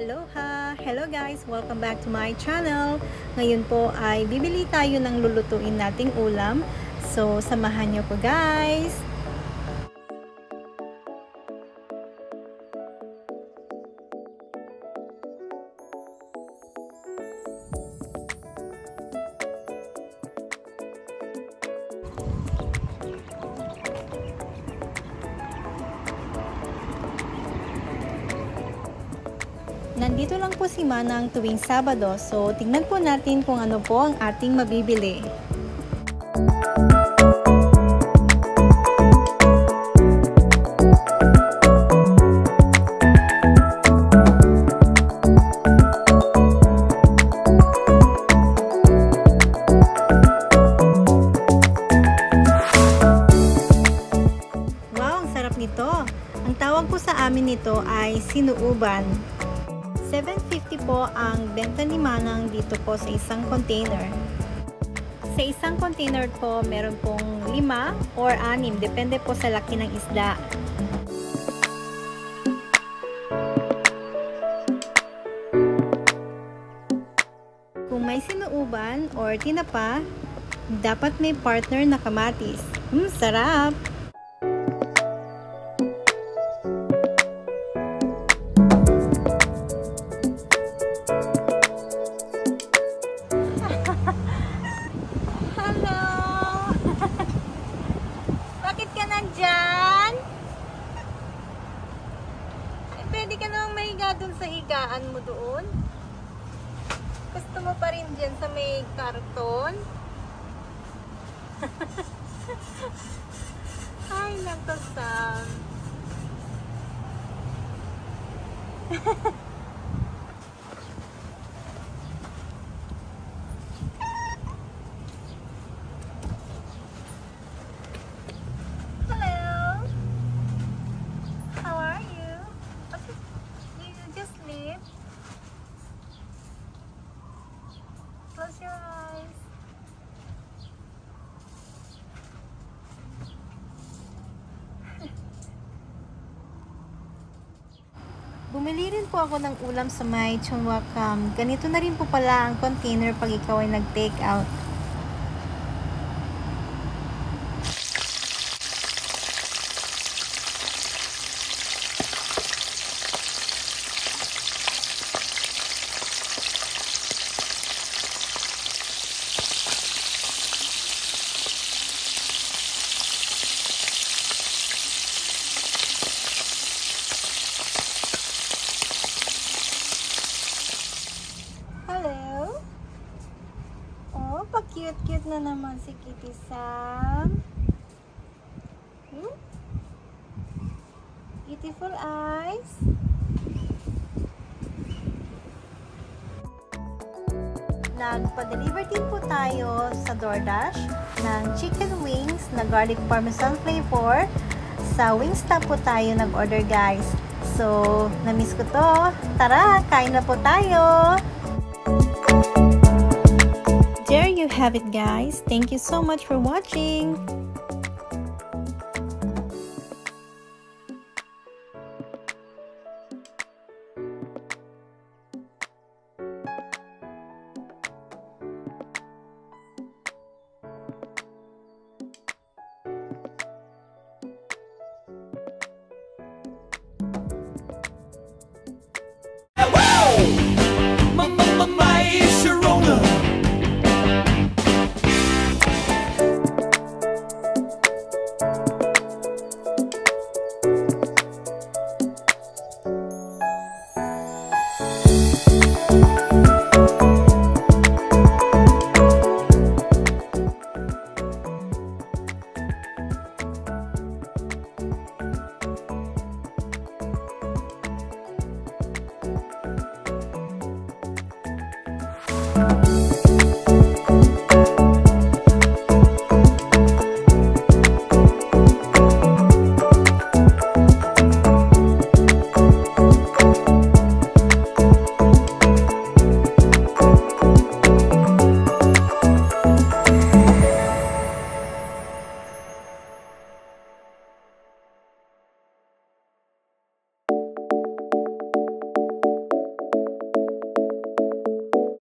Aloha! Hello guys! Welcome back to my channel. Ngayon po ay bibili tayo ng lulutuin nating ulam. So, samahan niyo po guys! Nandito lang po si Manang tuwing Sabado, so tingnan po natin kung ano po ang ating mabibili. Wow, ang sarap nito! Ang tawag po sa amin nito ay sinuuban. 7.50 po ang benta ni Manang dito po sa isang container. Sa isang container po, meron pong 5 or 6, depende po sa laki ng isda. Kung may sinuuban or tinapa, dapat may partner na kamatis. Sarap! Nandyan? Pwede ka namang mahiga dun sa higaan mo doon. Gusto mo pa rin dyan sa may karton? Ay, naku Sam. Close your eyes. Bumili rin po ako ng ulam sa may Chungwakam. Ganito na rin po pala ang container pag ikaw ay nag-take out. Cute-cute na naman si Kitty Sam. Beautiful eyes. Nagpa-deliver din po tayo sa DoorDash ng chicken wings na garlic parmesan flavor. Sa Wingstop po tayo nag-order guys. So, na-miss ko to. Tara, kain na po tayo! There you have it guys. Thank you so much for watching.